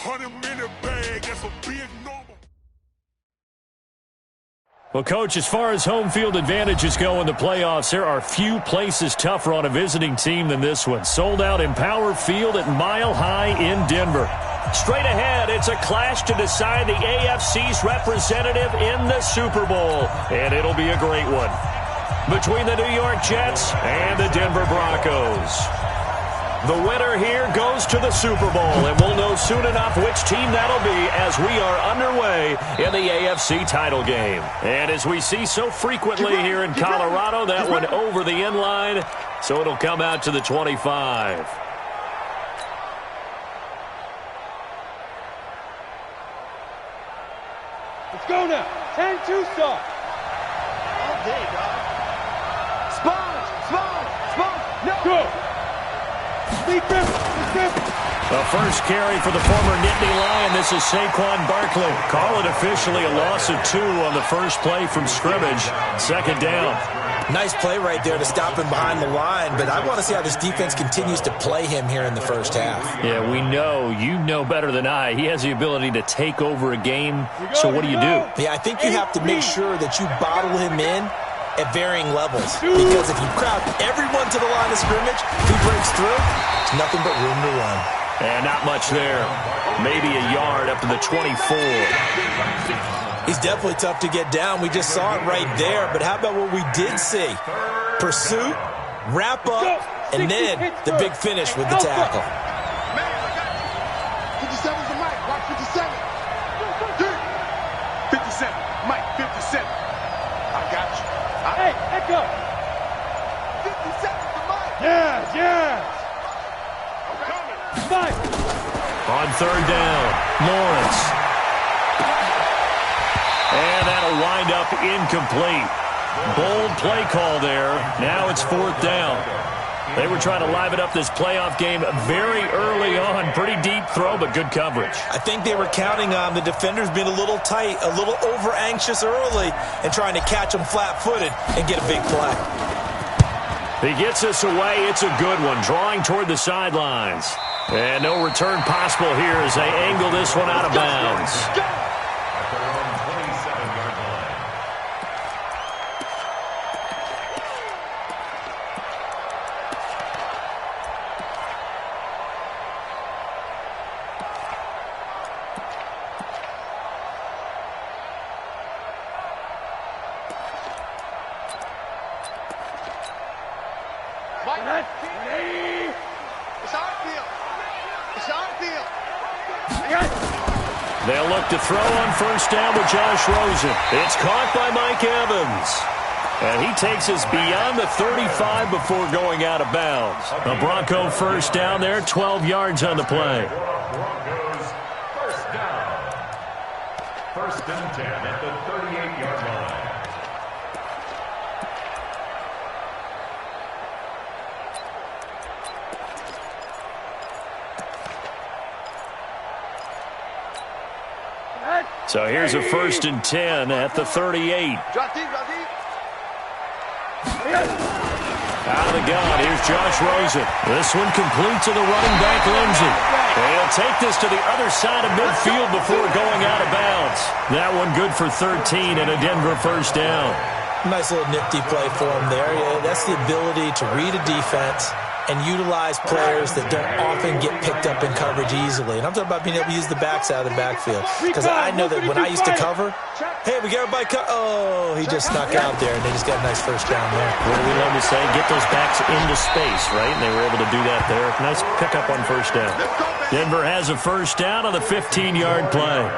100-minute bag, that's a big number. Well, Coach, as far as home field advantages go in the playoffs, there are few places tougher on a visiting team than this one. Sold out Empower Field at Mile High in Denver. Straight ahead, it's a clash to decide the AFC's representative in the Super Bowl, and it'll be a great one between the New York Jets and the Denver Broncos. The winner here goes to the Super Bowl, and we'll know soon enough which team that'll be as we are underway in the AFC title game. And as we see so frequently here in Colorado, that one over the end line, so it'll come out to the 25. Let's go now. 10-2 start. All day, dog. Sponge. No. Go. The first carry for the former Nittany Lion. This is Saquon Barkley. Call it officially a loss of 2 on the first play from scrimmage. Second down. Nice play right there to stop him behind the line, but I want to see how this defense continues to play him here in the first half. Yeah, we know. You know better than I. He has the ability to take over a game, so what do you do? Yeah, I think you have to make sure that you bottle him in at varying levels, because if you crowd everyone to the line of scrimmage, he breaks through, there's nothing but room to run. And not much there. Maybe a yard up to the 24. He's definitely tough to get down. We just saw it right there, but how about what we did see? Pursuit, wrap up, and then the big finish with the tackle. 57's the mic. Watch 57. 57. Mike, 57. I got you. Hey, echo. 57's the mic. Yes. Mike. On third down, Lawrence. And that'll wind up incomplete. Bold play call there. Now it's fourth down. They were trying to liven up this playoff game very early on. Pretty deep throw, but good coverage. I think they were counting on the defenders being a little tight, a little over-anxious early, and trying to catch them flat-footed and get a big play. He gets us away. It's a good one, drawing toward the sidelines. And no return possible here as they angle this one out of bounds. They'll look to throw on first down with Josh Rosen. It's caught by Mike Evans. And he takes us beyond the 35 before going out of bounds. A Bronco first down there, 12 yards on the play. Broncos first down. First and 10 at the 38-yard line. So here's a first and 10 at the 38. Out of the gun, here's Josh Rosen. This one complete to the running back, Lindsey. He'll take this to the other side of midfield before going out of bounds. That one good for 13 and a Denver first down. Nice little nifty play for him there. Yeah, that's the ability to read a defense and utilize players that don't often get picked up in coverage easily. And I'm talking about being able to use the backs out of the backfield. Because I know that when I used to cover, hey, we got everybody he just snuck out there, and they just got a nice first down there. What do we love to say? Get those backs into space, right? And they were able to do that there. Nice pickup on first down. Denver has a first down on the 15-yard play.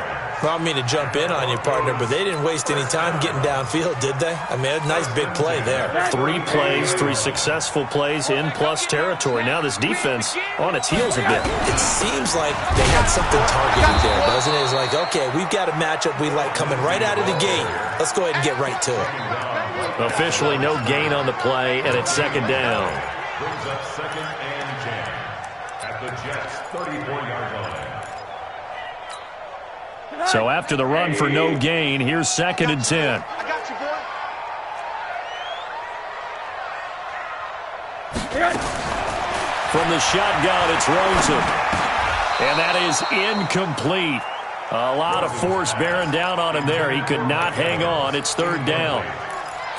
Well, I don't mean to jump in on you, partner, but they didn't waste any time getting downfield, did they? I mean, a nice big play there. 3 plays, 3 successful plays in plus territory. Now this defense on its heels a bit. It seems like they had something targeted there, doesn't it? It's like, okay, we've got a matchup we like coming right out of the gate. Let's go ahead and get right to it. Officially no gain on the play, and it's second down. Brings up second and 10 at the Jets' 34-yard line. So after the run for no gain, here's second and 10. I got you, boy. From the shotgun, it's Rosen. And that is incomplete. A lot of force bearing down on him there. He could not hang on. It's third down.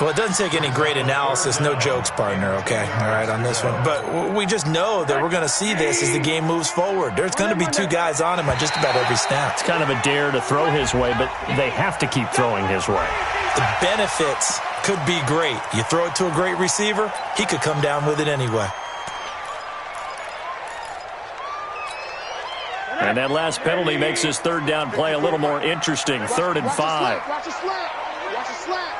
Well, it doesn't take any great analysis. No jokes, partner, okay? All right, on this one. But we just know that we're going to see this as the game moves forward. There's going to be two guys on him on just about every snap. It's kind of a dare to throw his way, but they have to keep throwing his way. The benefits could be great. You throw it to a great receiver, he could come down with it anyway. And that last penalty makes his third down play a little more interesting. 3rd and 5. Watch the slant. Watch the slant.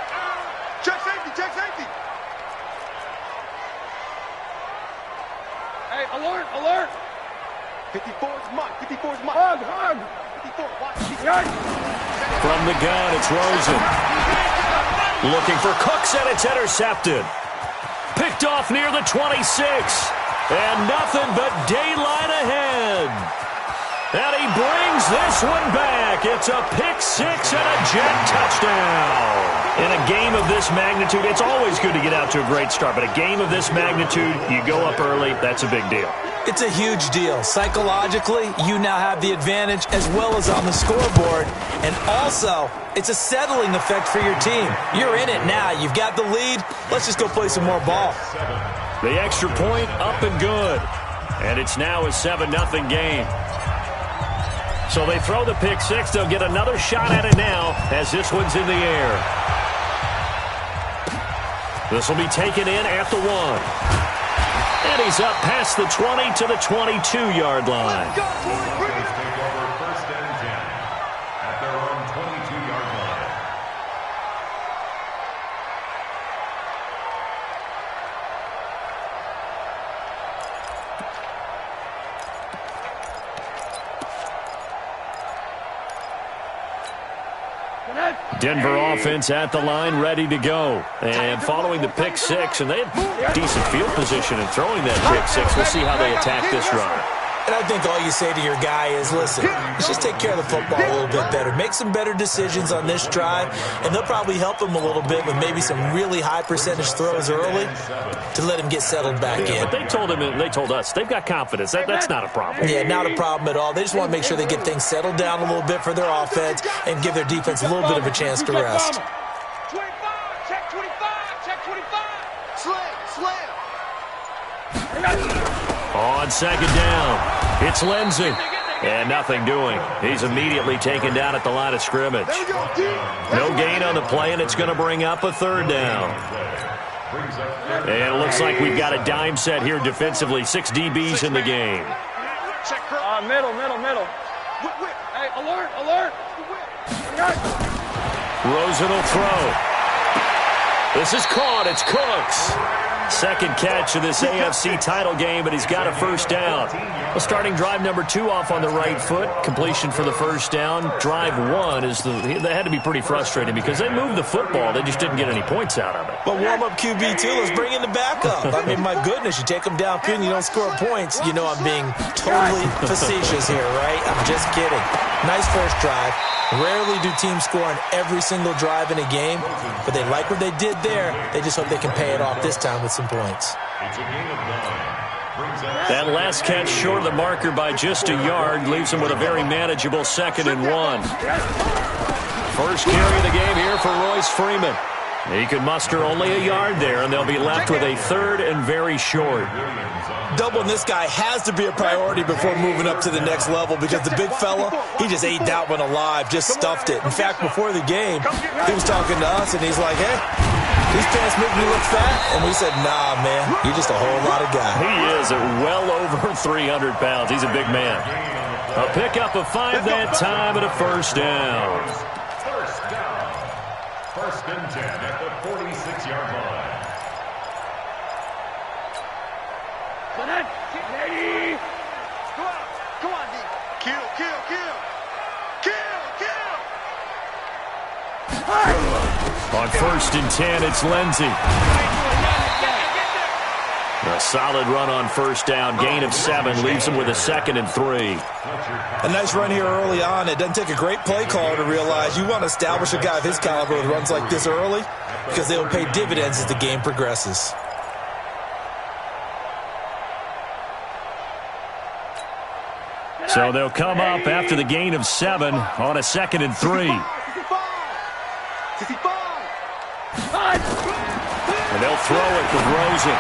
Check safety. Check safety. Hey, alert. Alert. 54's Mike. 54's Mike. Hug. 54. Watch. From the gun, it's Rosen. Looking for Cooks, and it's intercepted. Picked off near the 26. And nothing but daylight ahead. And he brings this one back. It's a pick six and a jet touchdown. In a game of this magnitude, it's always good to get out to a great start. But a game of this magnitude, you go up early, that's a big deal. It's a huge deal. Psychologically, you now have the advantage as well as on the scoreboard. And also, it's a settling effect for your team. You're in it now. You've got the lead. Let's just go play some more ball. The extra point up and good. And it's now a 7-0 game. So they throw the pick six. They'll get another shot at it now as this one's in the air. This will be taken in at the 1. And he's up past the 20 to the 22-yard line. Take over 1st and 10 at their own 22-yard line. Denver offense at the line, ready to go. And following the pick six, and they had decent field position in throwing that pick six. We'll see how they attack this run. And I think all you say to your guy is, listen, let's just take care of the football a little bit better. Make some better decisions on this drive, and they'll probably help him a little bit with maybe some really high percentage throws early to let him get settled back in. But they told us, they've got confidence. That's not a problem. Yeah, not a problem at all. They just want to make sure they get things settled down a little bit for their offense and give their defense a little bit of a chance to rest. 25. Check 25. Check 25. Slam. On second down, it's Lindsey. And nothing doing. He's immediately taken down at the line of scrimmage. No gain on the play, and it's going to bring up a 3rd down. And it looks like we've got a dime set here defensively. 6 DBs in the game. Middle. Whip. Hey, alert. Rosen will throw. This is caught. It's Cooks. Second catch of this AFC title game, but he's got a 1st down. Well, starting drive number 2 off on the right foot. Completion for the 1st down. Drive 1 they had to be pretty frustrating because they moved the football. They just didn't get any points out of it. But warm-up QB, too. Let's bring in the backup. I mean, my goodness, you take them downfield and you don't score points. You know I'm being totally facetious here, right? I'm just kidding. Nice first drive. Rarely do teams score on every single drive in a game, but they like what they did there. They just hope they can pay it off this time with some points. It's a gain of 9. That last catch short of the marker by just a yard leaves them with a very manageable 2nd and 1. First carry of the game here for Royce Freeman. He could muster only a yard there, and they'll be left with a 3rd and very short. Doubling this guy has to be a priority before moving up to the next level because the big fella, he just ate that one alive, just stuffed it. In fact, before the game, he was talking to us, and he's like, hey, these pants make me look fat. And we said, nah, man, you're just a whole lot of guy. He is at well over 300 pounds. He's a big man. A pickup of 5 that time and a 1st down. 1st and 10 at the 46-yard line. Come on, D. Kill. On 1st and 10, it's Lindsey. A solid run on 1st down. Gain of 7 leaves him with a 2nd and 3. A nice run here early on. It doesn't take a great play caller to realize you want to establish a guy of his caliber with runs like this early because they will pay dividends as the game progresses. So they'll come up after the gain of 7 on a 2nd and 3. And they'll throw it with Rosen.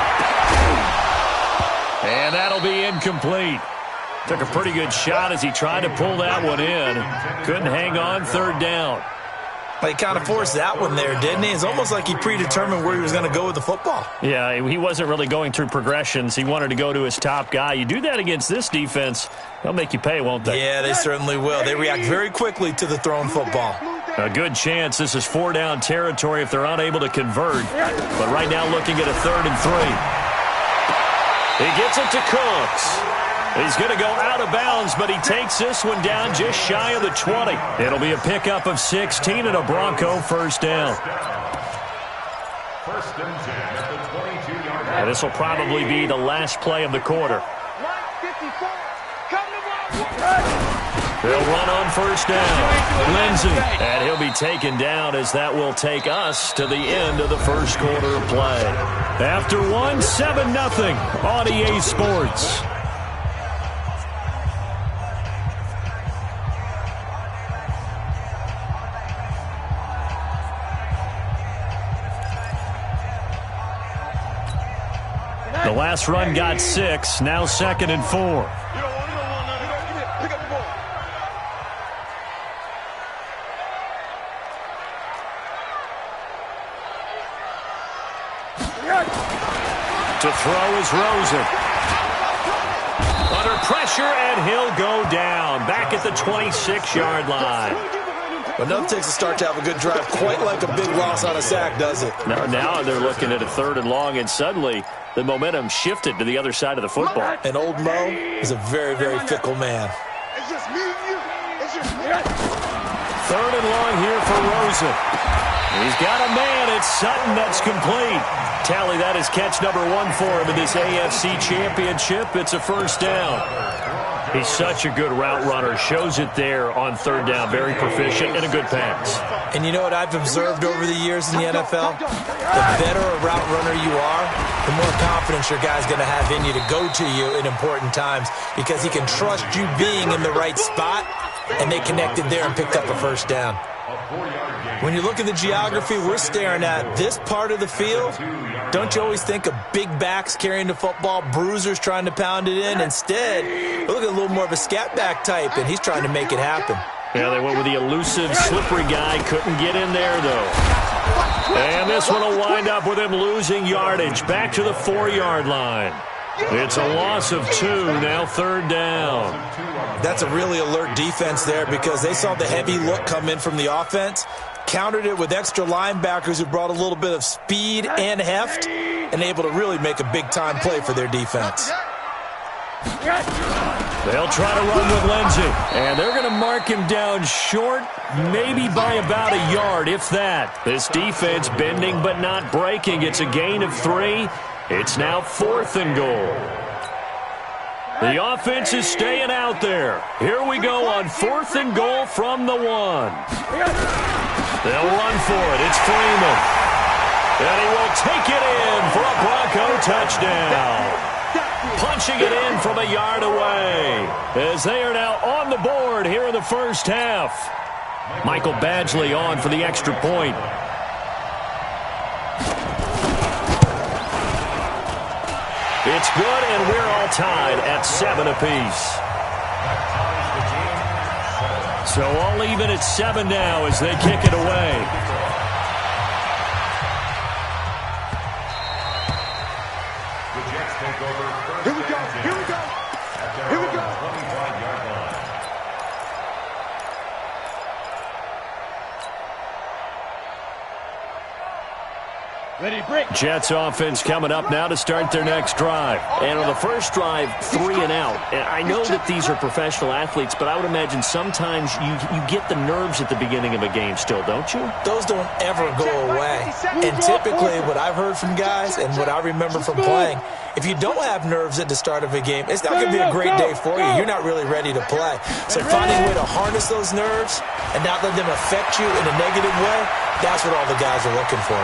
And that'll be incomplete. Took a pretty good shot as he tried to pull that one in. Couldn't hang on, 3rd down. He kind of forced that one there, didn't he? It's almost like he predetermined where he was going to go with the football. Yeah, he wasn't really going through progressions. He wanted to go to his top guy. You do that against this defense, they'll make you pay, won't they? Yeah, they certainly will. They react very quickly to the thrown football. A good chance this is 4-down territory if they're unable to convert. But right now looking at a 3rd and 3. He gets it to Cooks. He's going to go out of bounds, but he takes this one down just shy of the 20. It'll be a pickup of 16 and a Bronco 1st down. 1st and 10 at the 22-yard line. And this will probably be the last play of the quarter. They'll run on 1st down. Lindsey. And he'll be taken down as that will take us to the end of the 1st quarter of play. After 1, 7-0 on EA Sports. The last run got 6, now 2nd and 4. To throw is Rosen. Under pressure, and he'll go down. Back at the 26-yard line. But nothing takes a start to have a good drive quite like a big loss on a sack, does it? Now they're looking at a 3rd and long, and suddenly the momentum shifted to the other side of the football. And old Mo is a very, very fickle man. It's just me and you. It's just me. 3rd and long here for Rosen. He's got a man. It's Sutton. That's complete. Tally, that is catch number 1 for him in this AFC Championship. It's a 1st down. He's such a good route runner. Shows it there on 3rd down. Very proficient and a good pass. And you know what I've observed over the years in the NFL? The better a route runner you are, the more confidence your guy's going to have in you to go to you in important times because he can trust you being in the right spot, and they connected there and picked up a 1st down. When you look at the geography we're staring at, this part of the field, don't you always think of big backs carrying the football, bruisers trying to pound it in? Instead, look at a little more of a scat back type, and he's trying to make it happen. Yeah, they went with the elusive, slippery guy. Couldn't get in there, though. And this one will wind up with him losing yardage. Back to the 4-yard line. It's a loss of 2, now 3rd down. That's a really alert defense there because they saw the heavy look come in from the offense, countered it with extra linebackers who brought a little bit of speed and heft, and able to really make a big-time play for their defense. They'll try to run with Lindsey, and they're going to mark him down short, maybe by about a yard, if that. This defense bending but not breaking. It's a gain of 3. It's now 4th and goal. The offense is staying out there. Here we go on 4th and goal from the 1. They'll run for it. It's Freeman. And he will take it in for a Bronco touchdown. Punching it in from a yard away as they are now on the board here in the 1st half. Michael Badgley on for the extra point. It's good, and we're all tied at 7 apiece. So all even at 7 now as they kick it away. Here we go. Here we go. Here we go. Ready, break. Jets offense coming up now to start their next drive. And on the first drive, 3 and out. And I know that these are professional athletes, but I would imagine sometimes you get the nerves at the beginning of a game still, don't you? Those don't ever go away. And typically what I've heard from guys and what I remember from playing, if you don't have nerves at the start of a game, it's not going to be a great day for you. You're not really ready to play. So finding a way to harness those nerves and not let them affect you in a negative way, that's what all the guys are looking for.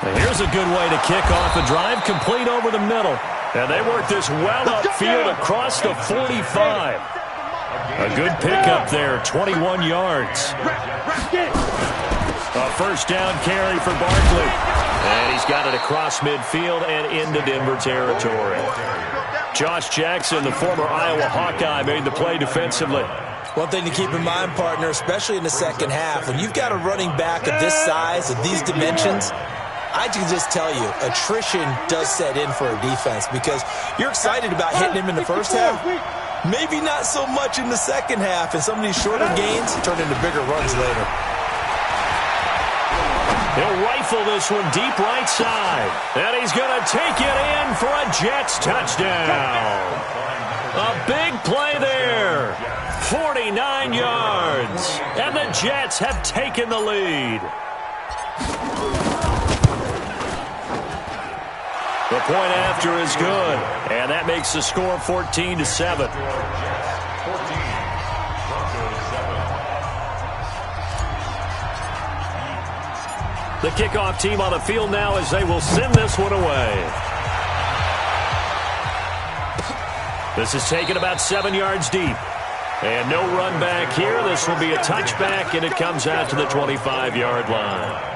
Here's a good way to kick off a drive, complete over the middle. And they work this well upfield across the 45. A good pickup there, 21 yards. A first down carry for Barkley. And he's got it across midfield and into Denver territory. Josh Jackson, the former Iowa Hawkeye, made the play defensively. One thing to keep in mind, partner, especially in the second half, when you've got a running back of this size, of these dimensions, I can just tell you, attrition does set in for a defense because you're excited about hitting him in the first half. Maybe not so much in the second half, and some of these shorter gains turn into bigger runs later. He'll rifle this one deep right side. And he's going to take it in for a Jets touchdown. A big play there. 49 yards. And the Jets have taken the lead. The point after is good. And that makes the score 14-7. The kickoff team on the field now as they will send this one away. This is taken about 7 yards deep. And no run back here. This will be a touchback, and it comes out to the 25-yard line.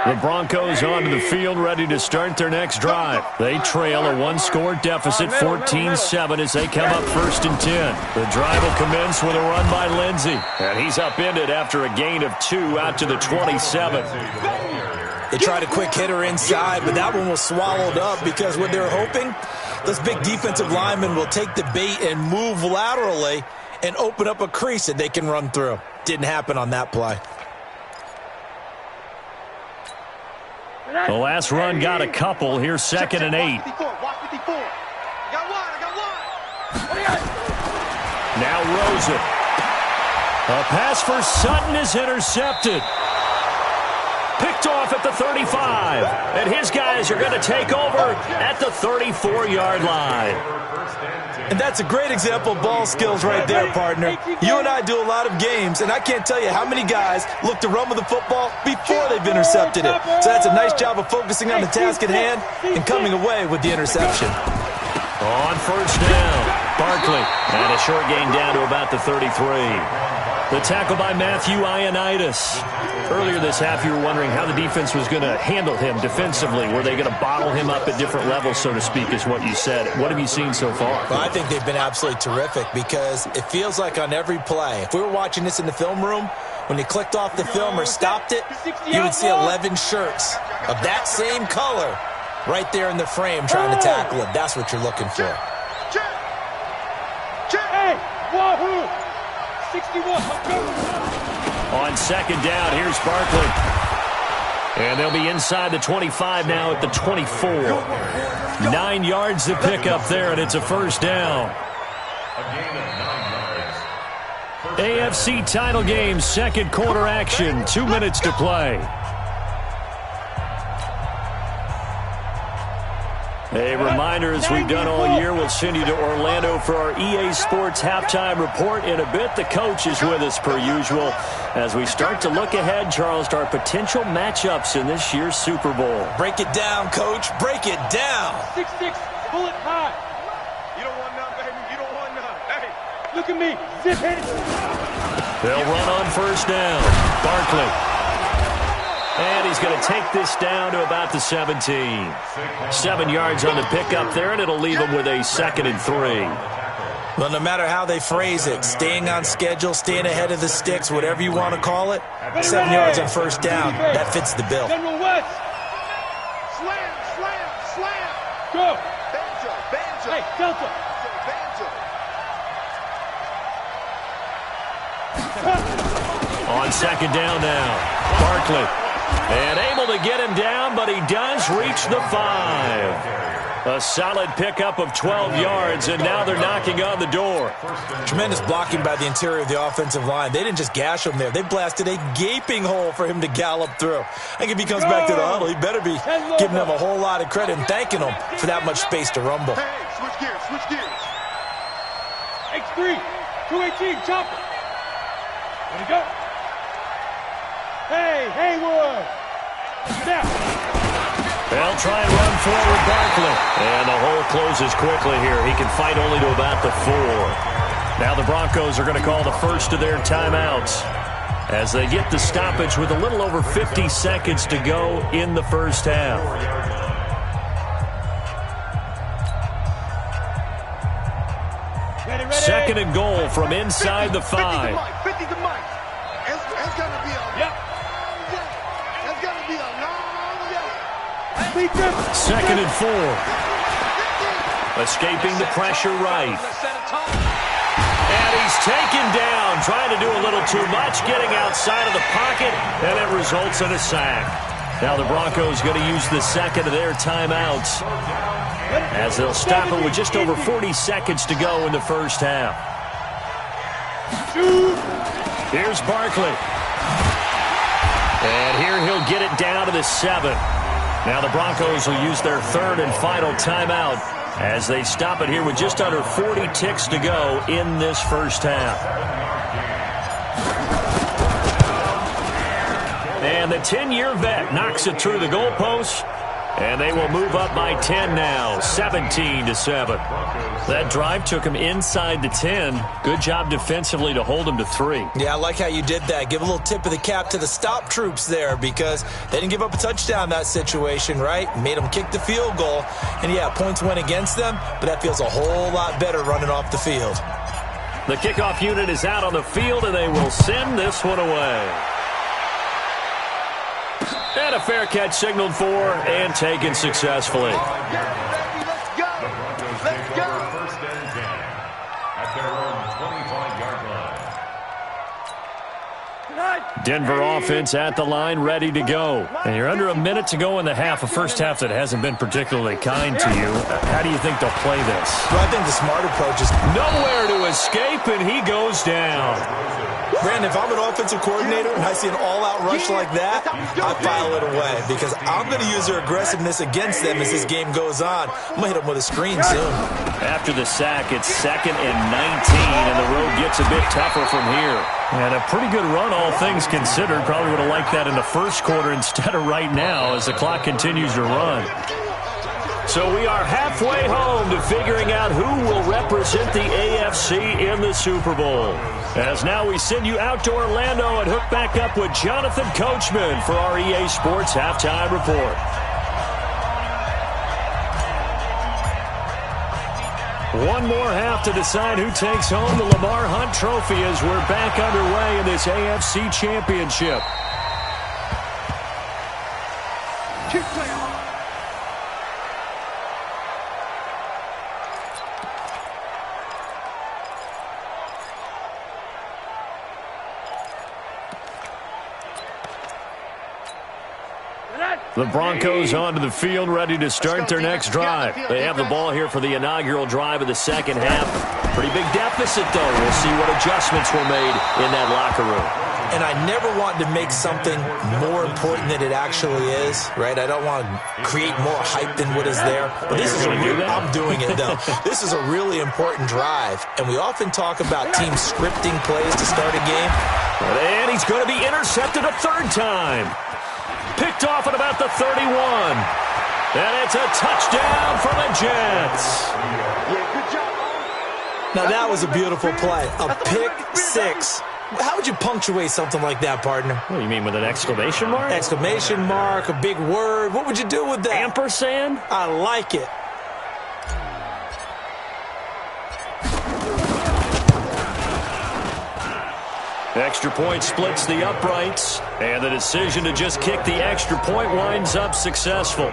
The Broncos onto the field, ready to start their next drive. They trail a one-score deficit, 14-7, as they come up 1st and 10. The drive will commence with a run by Lindsey. And he's upended after a gain of 2 out to the 27. They tried a quick hitter inside, but that one was swallowed up because what they're hoping, those big defensive linemen will take the bait and move laterally and open up a crease that they can run through. Didn't happen on that play. The last run got a couple. Here's 2nd and 8. Now Rosen. A pass for Sutton is intercepted. Picked off at the 35. And his guys are going to take over at the 34-yard line. And that's a great example of ball skills right there, partner. You and I do a lot of games, and I can't tell you how many guys look to run with the football before they've intercepted it. So that's a nice job of focusing on the task at hand and coming away with the interception. On 1st down, Barkley. And a short gain down to about the 33. The tackle by Matthew Ioannidis. Earlier this half, you were wondering how the defense was going to handle him defensively. Were they going to bottle him up at different levels, so to speak, is what you said. What have you seen so far? Well, I think they've been absolutely terrific because it feels like on every play, if we were watching this in the film room, when they clicked off the film or stopped it, you would see 11 shirts of that same color right there in the frame trying to tackle it. That's what you're looking for. Hey, wahoo! 61. On 2nd down, here's Barkley. And they'll be inside the 25 now at the 24. 9 yards to pick up there, and it's a 1st down. AFC title game, 2nd quarter action, 2 minutes to play. A reminder, as we've done all year, we'll send you to Orlando for our EA Sports halftime report in a bit. The coach is with us per usual as we start to look ahead, Charles, to our potential matchups in this year's Super Bowl. Break it down, Coach. Break it down. 6'6", pull it high. You don't want none, baby. You don't want none. Hey, look at me. Zip it. They'll run on 1st down. Barkley. And he's going to take this down to about the 17. 7 yards on the pickup there, and it'll leave him with a 2nd and 3. Well, no matter how they phrase it, staying on schedule, staying ahead of the sticks, whatever you want to call it, 7 yards on 1st down, that fits the bill. General West. Slam, slam, slam. Go. Banjo, banjo. Hey, Delta. Banjo. On 2nd down now, Barkley. And able to get him down, but he does reach the 5. A solid pickup of 12 yards, and now they're knocking on the door. Tremendous blocking by the interior of the offensive line. They didn't just gash him there. They blasted a gaping hole for him to gallop through. I think if he comes back to the huddle, he better be giving them a whole lot of credit and thanking them for that much space to rumble. Hey, switch gears, switch gears. X3, 218, chopper. There you go. Hey, Haywood. Now. They'll try and run forward Barkley. And the hole closes quickly here. He can fight only to about the 4. Now the Broncos are going to call the first of their timeouts as they get the stoppage with a little over 50 seconds to go in the first half. Ready. Second and goal from inside the 5. 50 to Mike. It's going to be a long day. It's going to be a long day. Second and 4. Escaping the pressure right. And he's taken down, trying to do a little too much, getting outside of the pocket, and it results in a sack. Now the Broncos going to use the second of their timeouts as they'll stop it with just over 40 seconds to go in the first half. Here's Barkley. And here he'll get it down to the 7. Now the Broncos will use their third and final timeout as they stop it here with just under 40 ticks to go in this first half. And the 10-year vet knocks it through the goalpost, and they will move up by 10 now, 17-7. That drive took him inside the 10. Good job defensively to hold him to 3. Yeah, I like how you did that. Give a little tip of the cap to the stop troops there because they didn't give up a touchdown in that situation, right? Made them kick the field goal. And, yeah, points went against them, but that feels a whole lot better running off the field. The kickoff unit is out on the field, and they will send this one away. And a fair catch signaled for and taken successfully. Let's go. Let's go. First and 10 at their own 25-yard line. Denver offense at the line, ready to go. And you're under a minute to go in the half, a first half that hasn't been particularly kind to you. How do you think they'll play this? Well, I think the smart approach is Nowhere to escape, and he goes down. Brandon, if I'm an offensive coordinator and I see an all-out rush like that, I file it away because I'm going to use their aggressiveness against them as this game goes on. I'm going to hit them with a screen soon. After the sack, it's 2nd and 19, and the road gets a bit tougher from here. And a pretty good run, all things considered. Probably would have liked that in the first quarter instead of right now as the clock continues to run. So we are halfway home to figuring out who will represent the AFC in the Super Bowl. As now we send you out to Orlando and hook back up with Jonathan Coachman for our EA Sports Halftime Report. One more half to decide who takes home the Lamar Hunt Trophy as we're back underway in this AFC Championship. Keep playing. The Broncos onto the field, ready to start their next drive. They have the ball here for the inaugural drive of the second half. Pretty big deficit, though. We'll see what adjustments were made in that locker room. And I never want to make something more important than it actually is, right? I don't want to create more hype than what is there. But this is I'm doing it, though. This is a really important drive. And we often talk about teams scripting plays to start a game. And he's going to be intercepted a third time. Picked off at about the 31. And it's a touchdown for the Jets. Now, that was a beautiful play. A pick six. How would you punctuate something like that, partner? What do you mean, with an exclamation mark? Exclamation mark, a big word. What would you do with that? Ampersand? I like it. Extra point splits the uprights, and the decision to just kick the extra point winds up successful.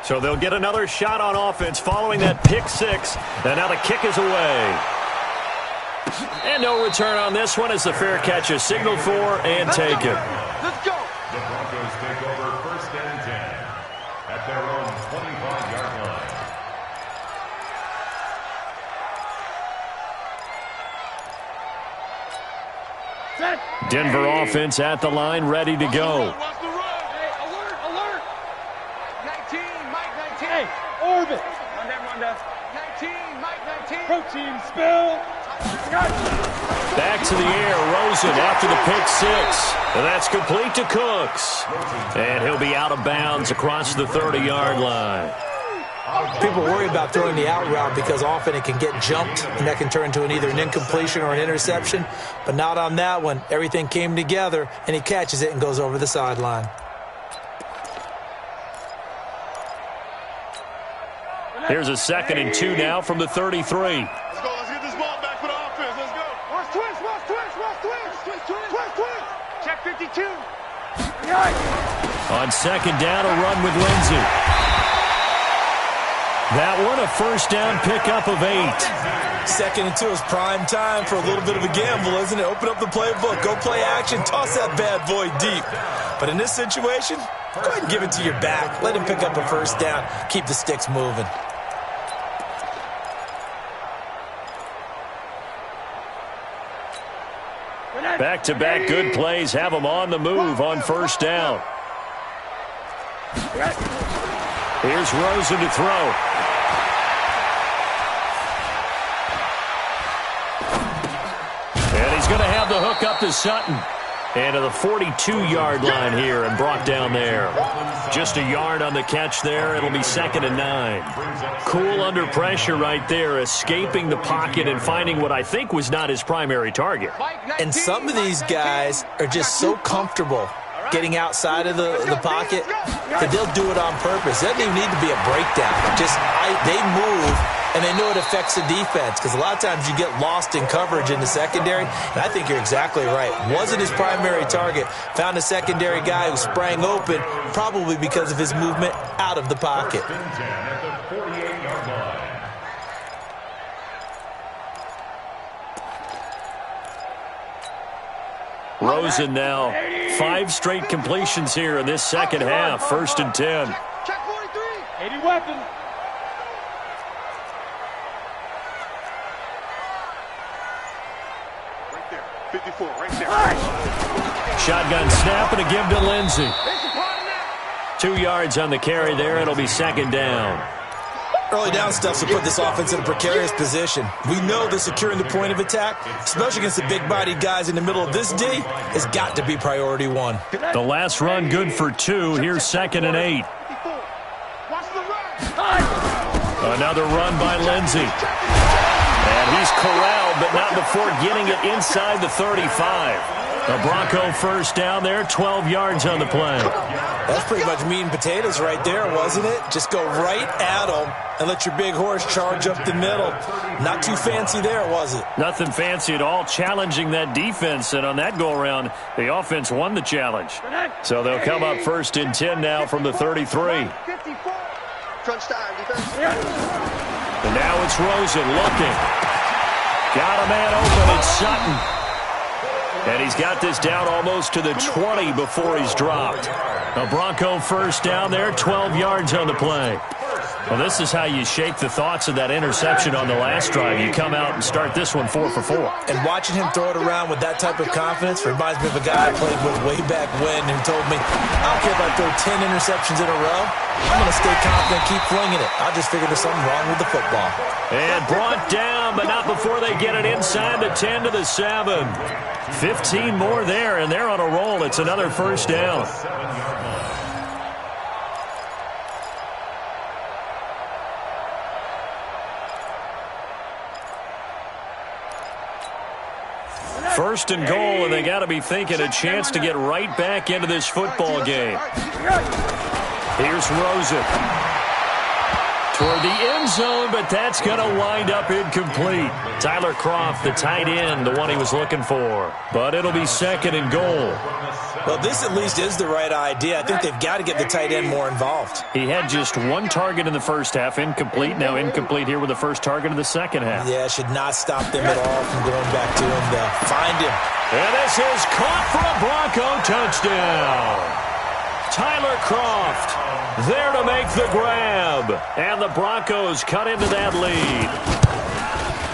So they'll get another shot on offense following that pick six. And now the kick is away. And no return on this one as the fair catch is signaled for and taken. Let's go. The Broncos take over 1st and 10 at their own 25-yard line. Denver offense at the line, ready to go. Watch the run. Hey, alert, alert. 19, Mike 19. Hey, orbit. Run down. 19, Mike 19. Protein spill. Back to the air, Rosen after the pick six. And that's complete to Cooks. And he'll be out of bounds across the 30-yard line. People worry about throwing the out route because often it can get jumped, and that can turn into either an incompletion or an interception. But not on that one. Everything came together, and he catches it and goes over the sideline. Here's a 2nd and 2 now from the 33. Let's go. Let's get this ball back for the offense. Let's go. Watch twist. Check 52. On 2nd down, a run with Lindsey. That one, a 1st down pickup of 8. 2nd and 2 is prime time for a little bit of a gamble, isn't it? Open up the playbook, go play action, toss that bad boy deep. But in this situation, go ahead and give it to your back. Let him pick up a 1st down. Keep the sticks moving. Back-to-back good plays have them on the move on 1st down. Here's Rosen to throw. And he's going to have the hook up to Sutton. And to the 42-yard line here and brought down there. Just a yard on the catch there. It'll be 2nd and 9. Cool under pressure right there, escaping the pocket and finding what I think was not his primary target. And some of these guys are just so comfortable getting outside of the pocket that they'll do it on purpose. It doesn't even need to be a breakdown. They move, and they know it affects the defense because a lot of times you get lost in coverage in the secondary, and I think you're exactly right. Wasn't his primary target. Found a secondary guy who sprang open, probably because of his movement out of the pocket. Rosen now, 5 straight completions here in this second half. 1st and 10. Check 43. 80 weapon. Right there. 54, right there. Shotgun snap and a give to Lindsey. 2 yards on the carry there. It'll be 2nd down. Early down stuff to put this offense in a precarious position. We know that securing the point of attack, especially against the big-bodied guys in the middle of this D, has got to be priority 1. The last run good for 2. Here's 2nd and 8. Another run by Lindsey. And he's corralled, but not before getting it inside the 35. The Bronco 1st down there, 12 yards on the play. That's pretty much meat and potatoes right there, wasn't it? Just go right at them and let your big horse charge up the middle. Not too fancy there, was it? Nothing fancy at all, challenging that defense. And on that go-around, the offense won the challenge. So they'll come up 1st and 10 now from the 33. Crunch time, defense. And now it's Rosen looking. Got a man open, it's Sutton. And he's got this down almost to the 20 before he's dropped. A Bronco 1st down there, 12 yards on the play. Well, this is how you shake the thoughts of that interception on the last drive. You come out and start this one 4 for 4. And watching him throw it around with that type of confidence reminds me of a guy I played with way back when who told me, I don't care if I throw 10 interceptions in a row. I'm going to stay confident, keep flinging it. I just figured there's something wrong with the football. And brought down, but not before they get it inside the 10 to the 7. 15 more there, and they're on a roll. It's another 1st down. First and goal, and they got to be thinking a chance to get right back into this football game. Here's Rosen. Toward the end zone, but that's going to wind up incomplete. Tyler Kroft, the tight end, the one he was looking for. But it'll be 2nd and goal. Well, this at least is the right idea. I think they've got to get the tight end more involved. He had just 1 target in the first half, incomplete. Now incomplete here with the first target of the second half. Yeah, should not stop them at all from going back to him to find him. And this is caught for a Bronco touchdown. Tyler Kroft there to make the grab. And the Broncos cut into that lead.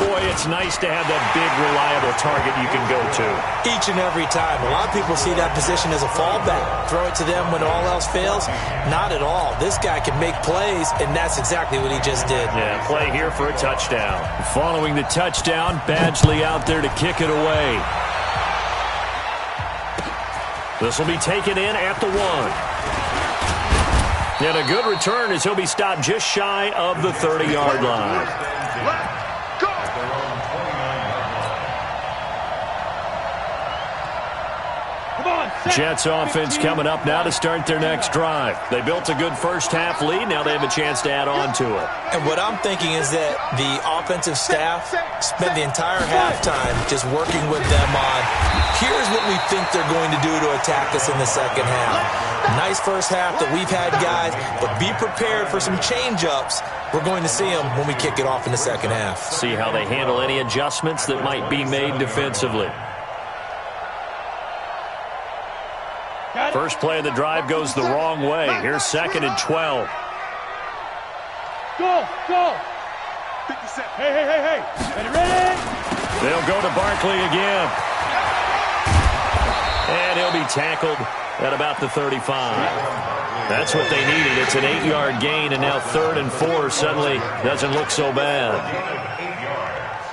Boy, it's nice to have that big, reliable target you can go to. Each and every time. A lot of people see that position as a fallback. Throw it to them when all else fails. Not at all. This guy can make plays, and that's exactly what he just did. Yeah, play here for a touchdown. Following the touchdown, Badgley out there to kick it away. This will be taken in at the 1. And a good return as he'll be stopped just shy of the 30-yard line. Jets offense coming up now to start their next drive. They built a good first-half lead. Now they have a chance to add on to it. And what I'm thinking is that the offensive staff spent the entire halftime just working with them on, here's what we think they're going to do to attack us in the second half. Nice first half that we've had, guys, but be prepared for some change-ups. We're going to see them when we kick it off in the second half. See how they handle any adjustments that might be made defensively. First play of the drive goes the wrong way. Here's 2nd and 12. Go! 57. Hey. Ready? They'll go to Barkley again. And he'll be tackled at about the 35. That's what they needed. It's an 8-yard gain, and now 3rd and 4 suddenly doesn't look so bad. 8 yards.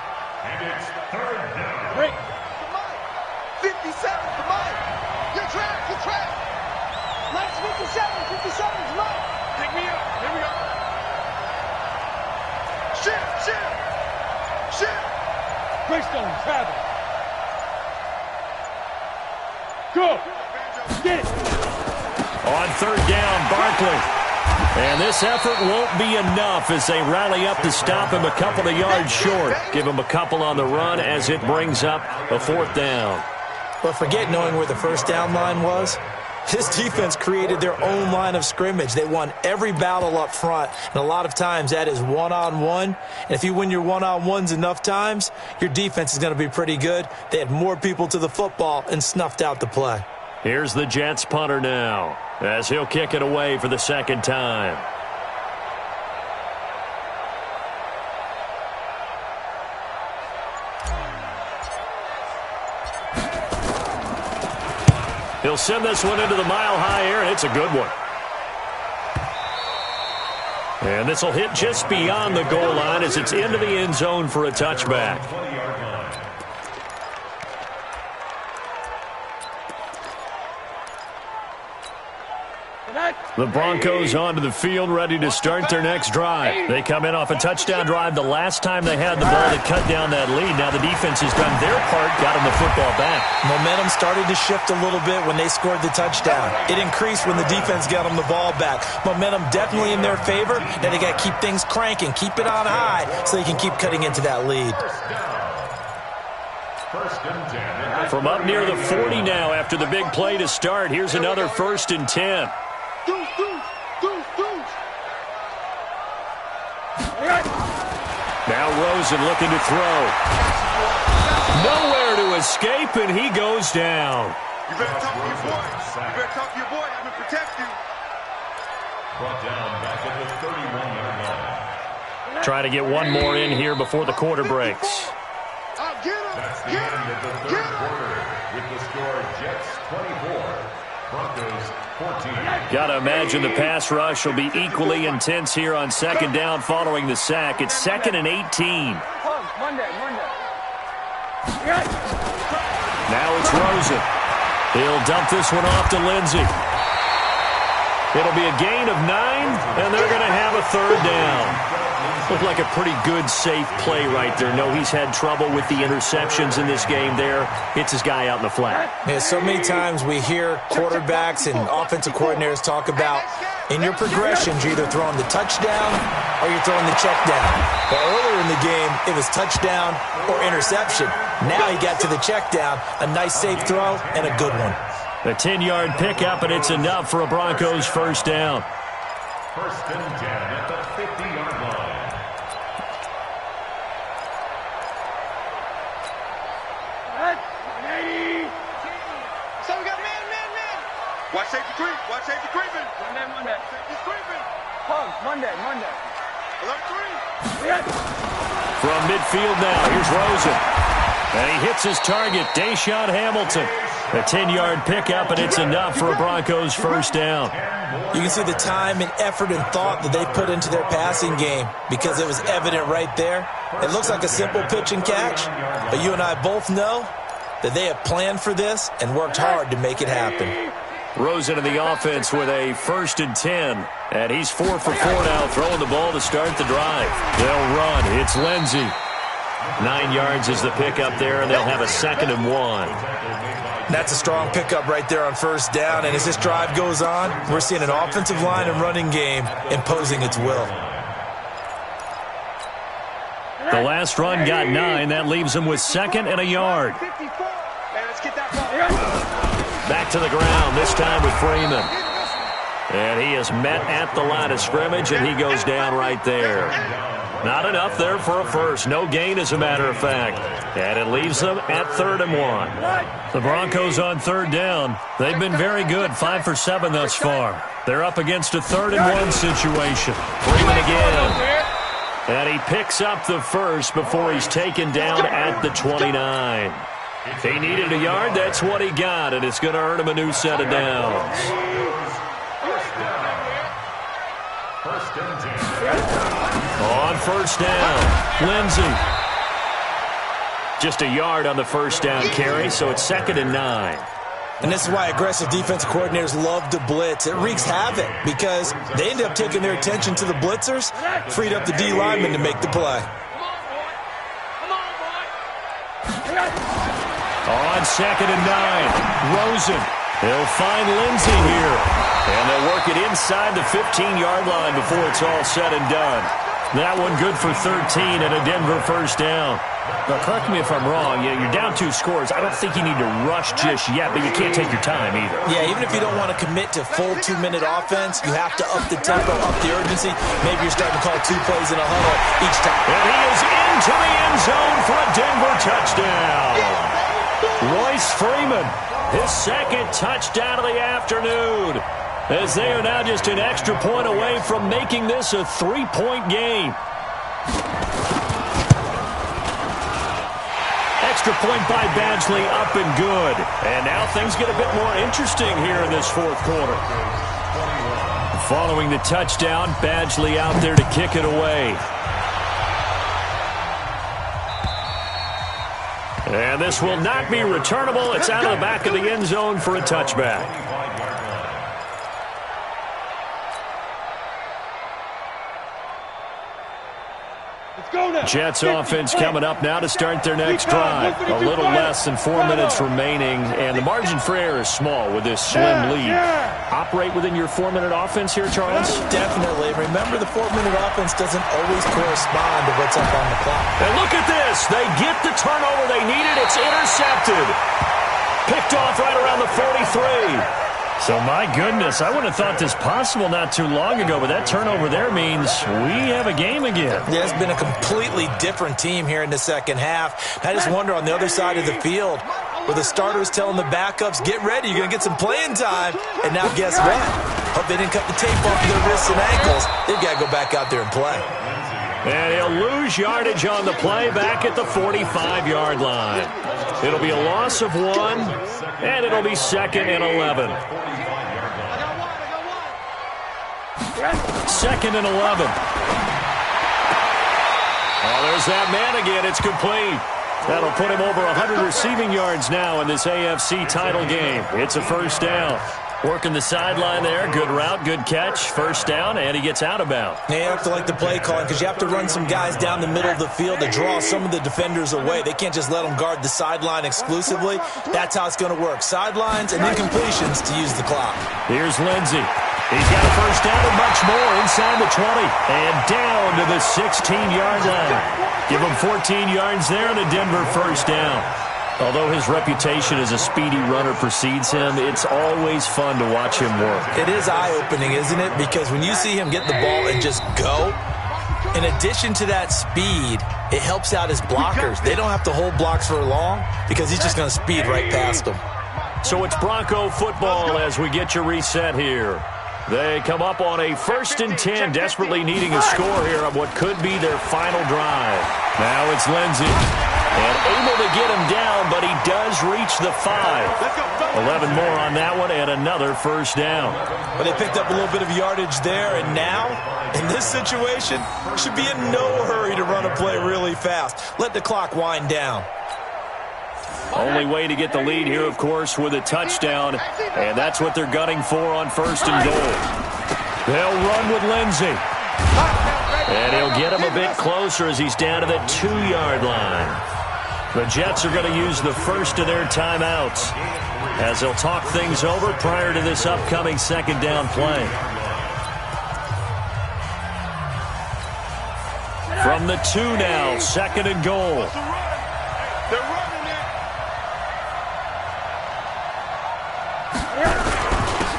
And it's 3rd down. Break. 57, come on. Good track. Nice 57, come on. Pick me up. Here we go. Shift. Greystone, travel. Go. Get it. On 3rd down, Barkley. And this effort won't be enough as they rally up to stop him a couple of yards short. Give him a couple on the run as it brings up a 4th down. But forget knowing where the first down line was. This defense created their own line of scrimmage. They won every battle up front, and a lot of times that is one-on-one. And if you win your one-on-ones enough times, your defense is going to be pretty good. They had more people to the football and snuffed out the play. Here's the Jets punter now as he'll kick it away for the 2nd time. He'll send this one into the mile-high air, and it's a good one. And this will hit just beyond the goal line as it's into the end zone for a touchback. The Broncos onto the field, ready to start their next drive. They come in off a touchdown drive the last time they had the ball to cut down that lead. Now the defense has done their part, got them the football back. Momentum started to shift a little bit when they scored the touchdown. It increased when the defense got them the ball back. Momentum definitely in their favor. Now they got to keep things cranking, keep it on high so they can keep cutting into that lead. First and 10. From up near the 40 now after the big play to start. Here's another 1st and 10. Now Rosen looking to throw. Nowhere to escape, and he goes down. You better talk to your boy. I'm going to protect you. Brought down back at the 31-yard line. Try to get one more in here before the quarter breaks. I'll get him. That's the end of the 3rd quarter with the score Jets 24, Broncos 14. Got to imagine the pass rush will be equally intense here on 2nd down following the sack. It's 2nd and 18. Monday. Now it's Rosen. He'll dump this one off to Lindsey. It'll be a gain of 9, and they're going to have a 3rd down. Looked like a pretty good, safe play right there. No, he's had trouble with the interceptions in this game there. Hits his guy out in the flat. Yeah, so many times we hear quarterbacks and offensive coordinators talk about In your progressions, you're either throwing the touchdown or you're throwing the check down. But earlier in the game, it was touchdown or interception. Now he got to the check down, a nice safe throw, and a good one. A 10-yard pickup, and it's enough for a Broncos first down. First and 10 at the 50-yard line. So we got man. Watch safety creep. Watch safety creeping. Monday. Safety's creeping. Pug, Monday. Alert 3. From midfield now, here's Rosen. And he hits his target, Deshaun Hamilton. A 10-yard pickup, and it's enough for a Broncos first down. You can see the time and effort and thought that they put into their passing game because it was evident right there. It looks like a simple pitch and catch, but you and I both know that they have planned for this and worked hard to make it happen. Rosen in the offense with a 1st and 10. And he's 4 for 4 now, throwing the ball to start the drive. They'll run. It's Lindsey. 9 yards is the pickup there, and they'll have a 2nd and 1. That's a strong pickup right there on first down. And as this drive goes on, we're seeing an offensive line and running game imposing its will. The last run got 9. That leaves him with 2nd and a yard. 54. Hey, let's get that ball. Back to the ground, this time with Freeman. And he is met at the line of scrimmage, and he goes down right there. Not enough there for a first. No gain, as a matter of fact. And it leaves them at 3rd and 1. The Broncos on 3rd down. They've been very good, 5 for 7 thus far. They're up against a 3rd and 1 situation. Freeman again. And he picks up the first before he's taken down at the 29. He needed a yard. That's what he got, and it's going to earn him a new set of downs. First and 10. On first down, Lindsey. Just a yard on the first down carry, so it's 2nd and 9. And this is why aggressive defensive coordinators love to blitz. It wreaks havoc because they end up taking their attention to the blitzers, freed up the D lineman to make the play. On 2nd and 9, Rosen. He'll find Lindsey here. And they'll work it inside the 15-yard line before it's all said and done. That one good for 13 and a Denver first down. Now, correct me if I'm wrong. You're down 2 scores. I don't think you need to rush just yet, but you can't take your time either. Yeah, even if you don't want to commit to full 2-minute offense, you have to up the tempo, up the urgency. Maybe you're starting to call 2 plays in a huddle each time. And he is into the end zone for a Denver touchdown. Royce Freeman, his 2nd touchdown of the afternoon, as they are now just an extra point away from making this a 3-point game. Extra point by Badgley, up and good. And now things get a bit more interesting here in this 4th quarter. Following the touchdown, Badgley out there to kick it away. And this will not be returnable. It's out of the back of the end zone for a touchback. Jets offense coming up now to start their next drive. A little less than 4 minutes remaining, and the margin for error is small with this slim lead. Operate within your 4-minute offense here, Charles? Definitely. Remember, the 4-minute offense doesn't always correspond to what's up on the clock. And look at this. They get the turnover they needed. It's intercepted. Picked off right around the 43. So, my goodness, I wouldn't have thought this possible not too long ago, but that turnover there means we have a game again. Yeah, it's been a completely different team here in the second half. I just wonder on the other side of the field where the starters telling the backups, get ready, you're going to get some playing time. And now guess what? Hope they didn't cut the tape off their wrists and ankles. They've got to go back out there and play. And he'll lose yardage on the play back at the 45-yard line. It'll be a loss of 1, and it'll be 2nd and 11. 2nd and 11. Oh, there's that man again. It's complete. That'll put him over 100 receiving yards now in this AFC title game. It's a first down. Working the sideline there. Good route, good catch. First down, and he gets out of bounds. You have to like the play calling because you have to run some guys down the middle of the field to draw some of the defenders away. They can't just let them guard the sideline exclusively. That's how it's going to work. Sidelines and incompletions to use the clock. Here's Lindsey. He's got a first down and much more inside the 20. And down to the 16-yard line. Give him 14 yards there and a Denver first down. Although his reputation as a speedy runner precedes him, it's always fun to watch him work. It is eye-opening, isn't it? Because when you see him get the ball and just go, in addition to that speed, it helps out his blockers. They don't have to hold blocks for long because he's just going to speed right past them. So it's Bronco football as we get you reset here. They come up on a 1st and 10, desperately needing a score here on what could be their final drive. Now it's Lindsey. And able to get him down, but he does reach the 5. 11 more on that one and another first down. Well, they picked up a little bit of yardage there, and now, in this situation, should be in no hurry to run a play really fast. Let the clock wind down. Only way to get the lead here, of course, with a touchdown, and that's what they're gunning for on 1st and goal. They'll run with Lindsey. And he'll get him a bit closer as he's down to the 2-yard line. The Jets are going to use the first of their timeouts as they'll talk things over prior to this upcoming 2nd down play. From the 2 now, 2nd and goal.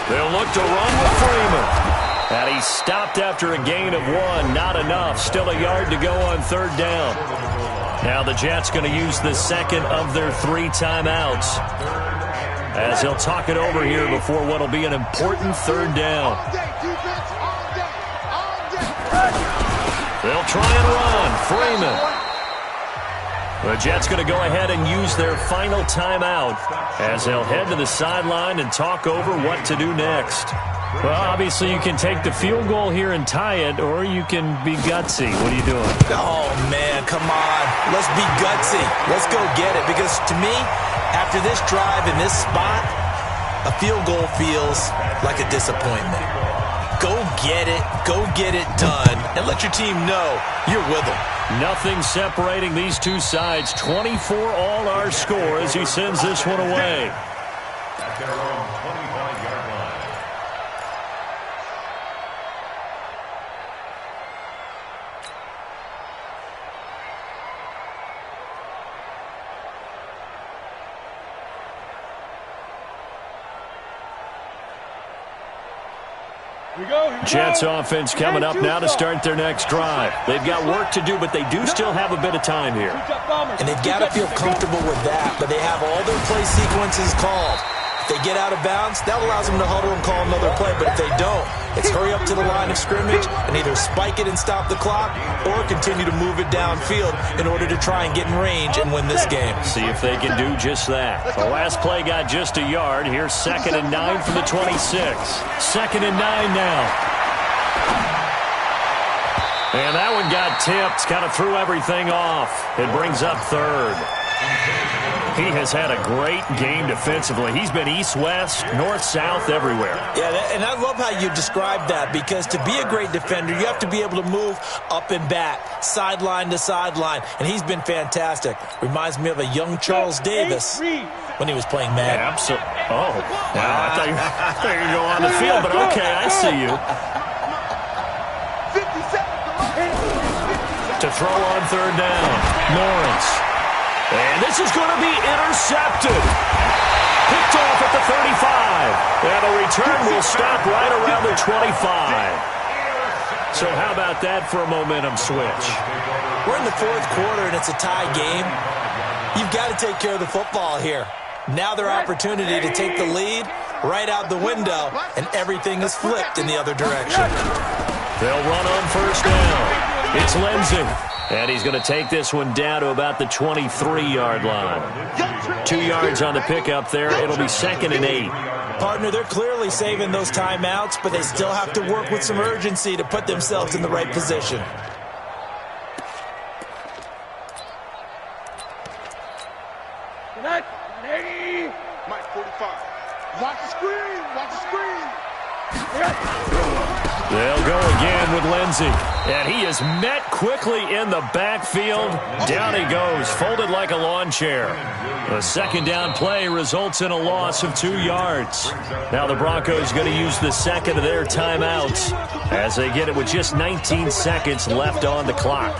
They'll look to run with Freeman. And he stopped after a gain of 1. Not enough. Still a yard to go on 3rd down. Now the Jets going to use the 2nd of their 3 timeouts as they'll talk it over here before what will be an important 3rd down. They'll try and run. Freeman. The Jets going to go ahead and use their final timeout as they'll head to the sideline and talk over what to do next. Well, obviously you can take the field goal here and tie it, or you can be gutsy. What are you doing? Oh, man, come on. Let's be gutsy. Let's go get it. Because to me, after this drive in this spot, a field goal feels like a disappointment. Go get it. Go get it done. And let your team know you're with them. Nothing separating these two sides. 24 all our score as he sends this one away. At their own 25-yard line. Jets offense coming up now to start their next drive. They've got work to do, but they do still have a bit of time here. And they've got to feel comfortable with that, but they have all their play sequences called. If they get out of bounds, that allows them to huddle and call another play, but if they don't, it's hurry up to the line of scrimmage and either spike it and stop the clock or continue to move it downfield in order to try and get in range and win this game. See if they can do just that. The last play got just a yard. Here's 2nd and 9 from the 26. 2nd and 9 now. And that one got tipped. Kind of threw everything off. It brings up 3rd. He has had a great game defensively. He's been east-west, north-south, everywhere. Yeah, and I love how you described that, because to be a great defender, you have to be able to move up and back, sideline to sideline, and he's been fantastic. Reminds me of a young Charles Davis when he was playing Madden. Yeah, absolutely. Oh, wow. I thought you were going to go on the field, but okay, I see you. To throw on 3rd down, Lawrence. And this is going to be intercepted. Picked off at the 35. And a return will stop right around the 25. So how about that for a momentum switch? We're in the 4th quarter, and it's a tie game. You've got to take care of the football here. Now their opportunity to take the lead right out the window, and everything is flipped in the other direction. They'll run on 1st down. It's Lindsey. And he's going to take this one down to about the 23-yard line. 2 yards on the pickup there. It'll be 2nd and 8. Partner, they're clearly saving those timeouts, but they still have to work with some urgency to put themselves in the right position. Mike 45. Watch the screen. Watch the screen. They'll go again with Lindsey. And he is met quickly in the backfield. Down he goes, folded like a lawn chair. The second down play results in a loss of 2 yards. Now the Broncos going to use the second of their timeouts as they get it with just 19 seconds left on the clock.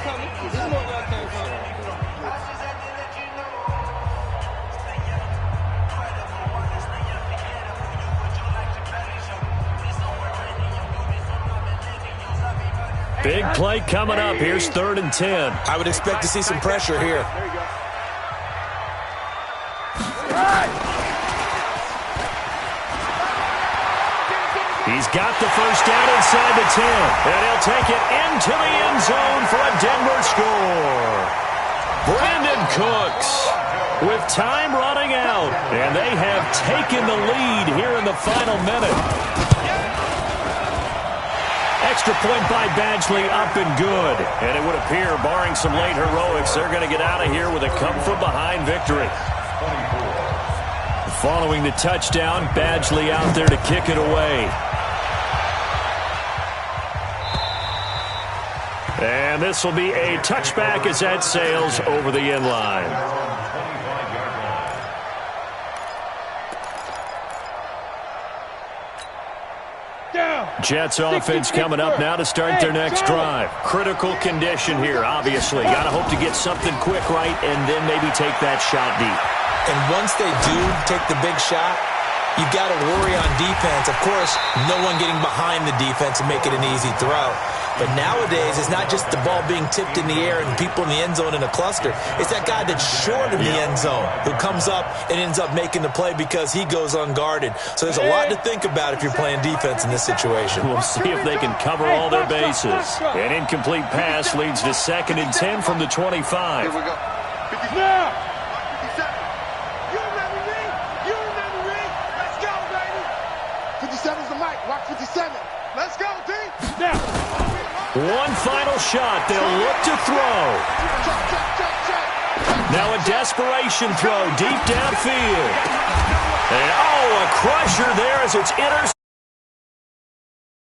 Big play coming up. Here's 3rd and 10. I would expect to see some pressure here. He's got the first down inside the 10. And he'll take it into the end zone for a Denver score. Brandon Cooks with time running out. And they have taken the lead here in the final minute. Extra point by Badgley, up and good. And it would appear, barring some late heroics, they're going to get out of here with a come-from-behind victory. Following the touchdown, Badgley out there to kick it away. And this will be a touchback as that sails over the end line. Jets offense coming up now to start their next drive. Critical condition here, obviously. Got to hope to get something quick right and then maybe take that shot deep. And once they do take the big shot, you've got to worry on defense. Of course, no one getting behind the defense and make it an easy throw. But nowadays, it's not just the ball being tipped in the air and people in the end zone in a cluster. It's that guy that's short of the end zone who comes up and ends up making the play because he goes unguarded. So there's a lot to think about if you're playing defense in this situation. We'll see if they can cover all their bases. An incomplete pass leads to 2nd and 10 from the 25. Here we go. 57. Now. 57. You remember me? You remember me? Let's go, baby. 57's the mic. Watch 57. Let's go, D. Now. One final shot. They'll look to throw. Now a desperation throw deep downfield. And, a crusher there as it's intercepted.